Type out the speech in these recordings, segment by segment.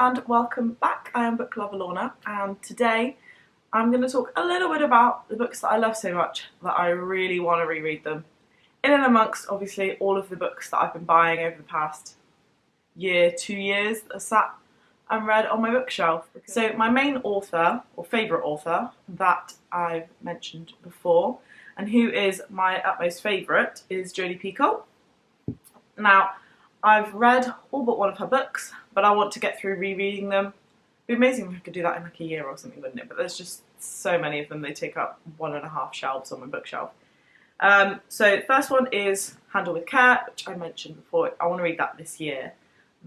and welcome back. I am book lover Lorna, and today I'm going to talk a little bit about the books that I love so much that I really want to reread them. In and amongst obviously all of the books that I've been buying over the past year, 2 years that are sat unread on my bookshelf. So my main author, or favourite author, that I've mentioned before, and who is my utmost favourite, is Jodi Picoult. Now, I've read all but one of her books, but I want to get through rereading them. It'd be amazing if I could do that in like a year or something, wouldn't it? But there's just so many of them, they take up 1.5 shelves on my bookshelf. So the first one is Handle with Care, which I mentioned before. I want to read that this year.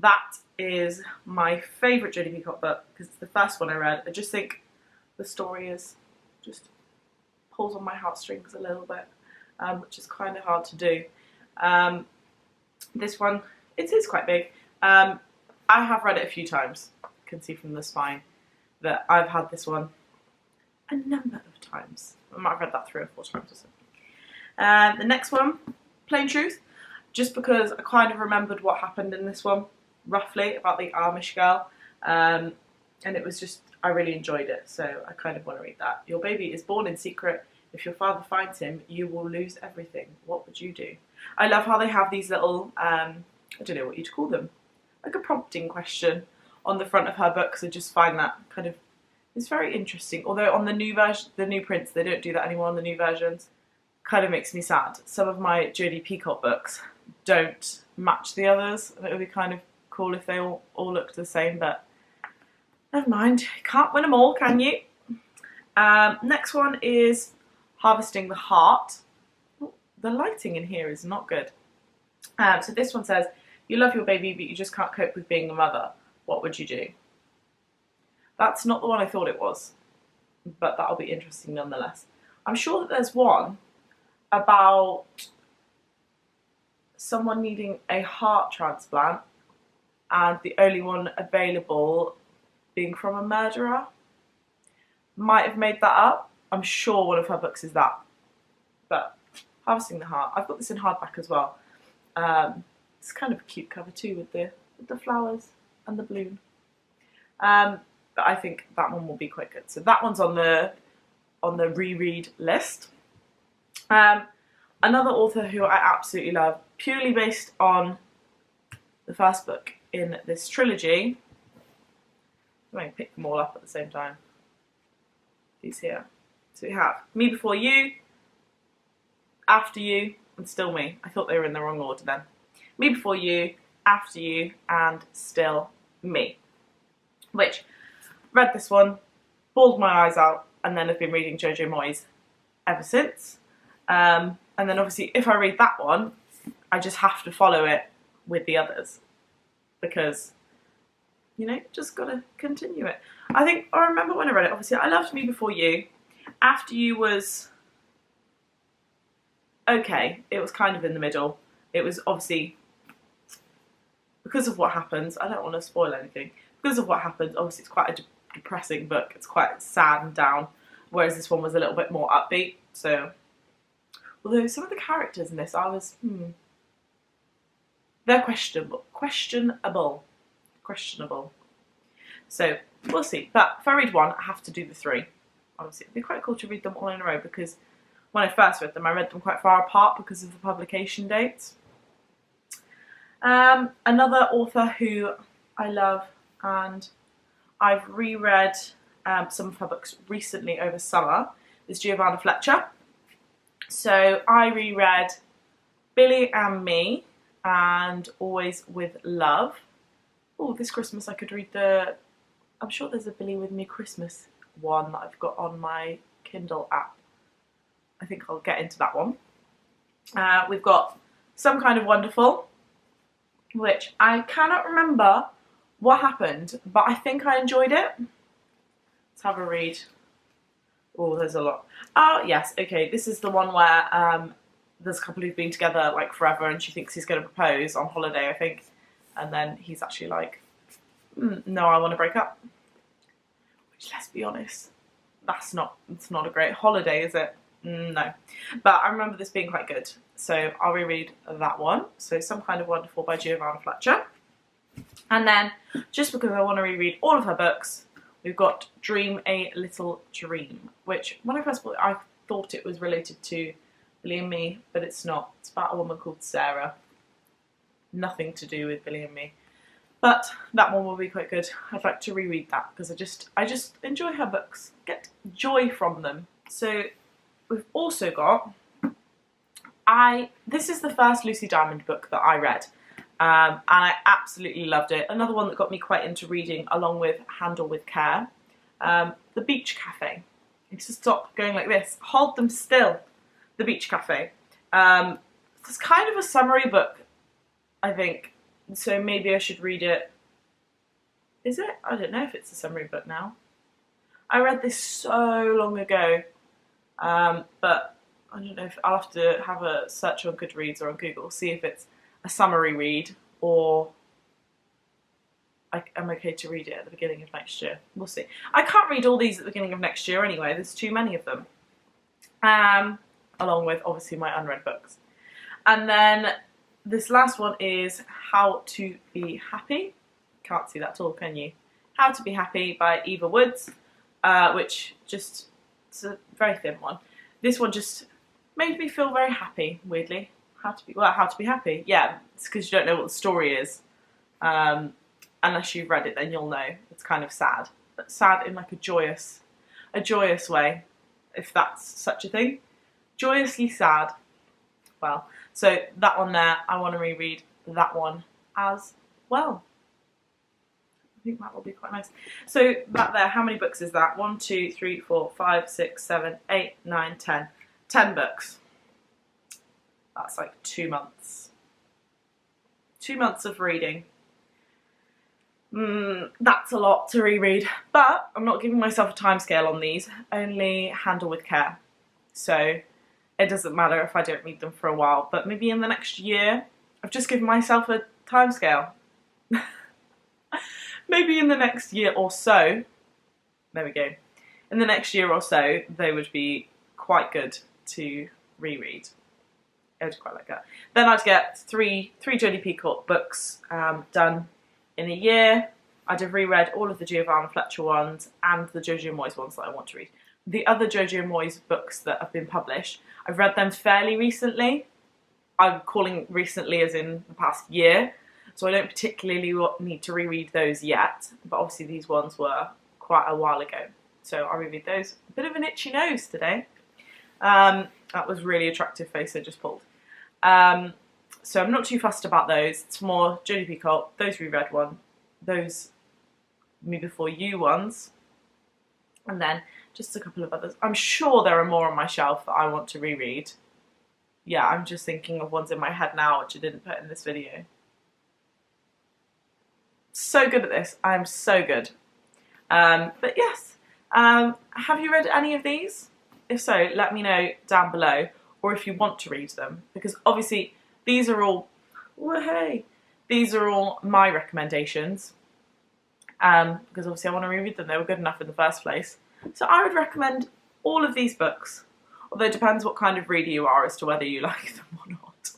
That is my favourite Jodi Picoult book because it's the first one I read. I just think the story is just pulls on my heartstrings a little bit, which is kind of hard to do. This one, it is quite big. I have read it a few times. You can see from the spine that I've had this one a number of times. I might have read that 3 or 4 times or something. The next one, Plain Truth, just because I kind of remembered what happened in this one, roughly, about the Amish girl. And it was just, I really enjoyed it, so I kind of want to read that. Your baby is born in secret. If your father finds him, you will lose everything. What would you do? I love how they have these little, I don't know what you'd call them, like a prompting question on the front of her books. I just find that kind of, it's very interesting. Although on the new version, the new prints, they don't do that anymore on the new versions. Kind of makes me sad. Some of my Jodi Picoult books don't match the others, and it would be kind of cool if they all looked the same, but never mind. You can't win them all, can you? Next one is Harvesting the Heart. The lighting in here is not good. So this one says, you love your baby, but you just can't cope with being a mother. What would you do? That's not the one I thought it was, but that'll be interesting nonetheless. I'm sure that there's one about someone needing a heart transplant and the only one available being from a murderer. Might have made that up. I'm sure one of her books is that. But Harvesting the Heart. I've got this in hardback as well. It's kind of a cute cover too with the flowers and the balloon. But I think that one will be quite good. So that one's on the reread list. Another author who I absolutely love, purely based on the first book in this trilogy. I'm going to pick them all up at the same time. These here. So we have Me Before You, After You, and Still Me. I thought they were in the wrong order then. Me Before You, After You, and Still Me. Which, read this one, bawled my eyes out, and then have been reading Jojo Moyes ever since. And then obviously if I read that one, I just have to follow it with the others. Because, you know, just gotta continue it. I remember when I read it, obviously I loved Me Before You. After You was okay. It was kind of in the middle. It was obviously, because of what happens, I don't want to spoil anything. Because of what happens, obviously it's quite a depressing book. It's quite sad and down. Whereas this one was a little bit more upbeat. So, although some of the characters in this, I was, they're questionable. So, we'll see. But if I read one, I have to do the 3. Obviously, it'd be quite cool to read them all in a row because when I first read them, I read them quite far apart because of the publication dates. Another author who I love, and I've reread some of her books recently over summer, is Giovanna Fletcher. So I reread Billy and Me and Always with Love. Oh, this Christmas I could read I'm sure there's a Billy with Me Christmas one that I've got on my Kindle app. I think I'll get into that one. We've got Some Kind of Wonderful, which I cannot remember what happened, but I think I enjoyed it. Let's have a read. Oh, there's a lot. Oh, yes, okay, this is the one where there's a couple who've been together like forever and she thinks he's going to propose on holiday, I think. And then he's actually like, no, I want to break up. Which, let's be honest, it's not a great holiday, is it? No. But I remember this being quite good. So I'll reread that one. So Some Kind of Wonderful by Giovanna Fletcher. And then, just because I want to reread all of her books, we've got Dream a Little Dream, which when I first bought it, I thought it was related to Billy and Me, but it's not. It's about a woman called Sarah. Nothing to do with Billy and Me. But that one will be quite good. I'd like to reread that because I just enjoy her books, get joy from them. So we've also got, this is the first Lucy Diamond book that I read. And I absolutely loved it. Another one that got me quite into reading along with Handle with Care. The Beach Cafe. You need to stop going like this. Hold them still. The Beach Cafe. It's kind of a summary book, I think. So maybe I should read it. Is it? I don't know if it's a summary book now. I read this so long ago. But I don't know if I'll have to have a search on Goodreads or on Google, see if it's a summary read or I'm okay to read it at the beginning of next year. We'll see. I can't read all these at the beginning of next year anyway. There's too many of them. Along with obviously my unread books. And then this last one is How to Be Happy. Can't see that at all, can you? How to Be Happy by Eva Woods, which just, it's a very thin one. This one just made me feel very happy, weirdly. How to be happy. Yeah, it's because you don't know what the story is. Unless you've read it, then you'll know. It's kind of sad, but sad in like a joyous way, if that's such a thing. Joyously sad. Well, so that one there, I want to reread that one as well. I think that will be quite nice. So that there, how many books is that? 1, 2, 3, 4, 5, 6, 7, 8, 9, 10. 10 books. That's like 2 months. 2 months of reading. That's a lot to reread. But I'm not giving myself a timescale on these. Only Handle with Care. So it doesn't matter if I don't read them for a while. But maybe in the next year, I've just given myself a timescale. Maybe in the next year or so. There we go. In the next year or so, they would be quite good to reread. I would quite like that. Then I'd get three Jodie Peacock books done in a year. I'd have reread all of the Giovanna Fletcher ones and the Jojo Moyes ones that I want to read. The other Jojo Moyes books that have been published, I've read them fairly recently. I'm calling recently as in the past year, so I don't particularly need to reread those yet, but obviously these ones were quite a while ago. So I'll reread those. A bit of an itchy nose today. That was really attractive face I just pulled. So I'm not too fussed about those. It's more Jodie Peacock, those reread one, those Me Before You ones, and then just a couple of others. I'm sure there are more on my shelf that I want to reread. Yeah, I'm just thinking of ones in my head now which I didn't put in this video. So good at this. I'm so good. But yes, have you read any of these? If so, let me know down below, or if you want to read them, because obviously these are all, these are all my recommendations, because obviously I want to reread them. They were good enough in the first place. So I would recommend all of these books, although it depends what kind of reader you are as to whether you like them or not.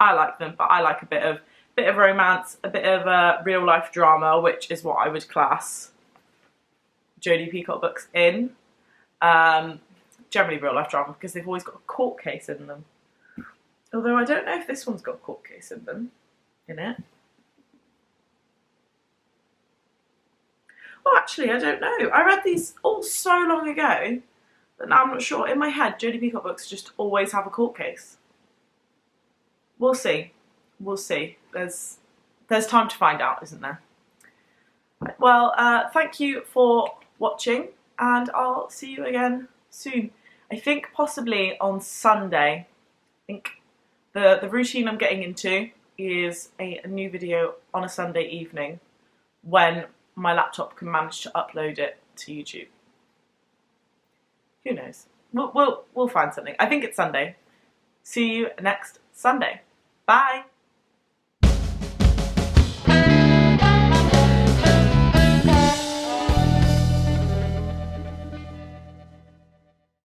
I like them, but I like a bit of romance, a bit of real life drama, which is what I would class Jodie Peacock books in. Generally real life drama, because they've always got a court case in them. Although I don't know if this one's got a court case in it. Well, actually, I don't know. I read these all so long ago that now I'm not sure. In my head, Jodie Peacock books just always have a court case. We'll see. We'll see. There's time to find out, isn't there? Right, well, thank you for watching, and I'll see you again soon. I think possibly on Sunday. I think the routine I'm getting into is a new video on a Sunday evening when my laptop can manage to upload it to YouTube. Who knows? We'll find something. I think it's Sunday. See you next Sunday. Bye!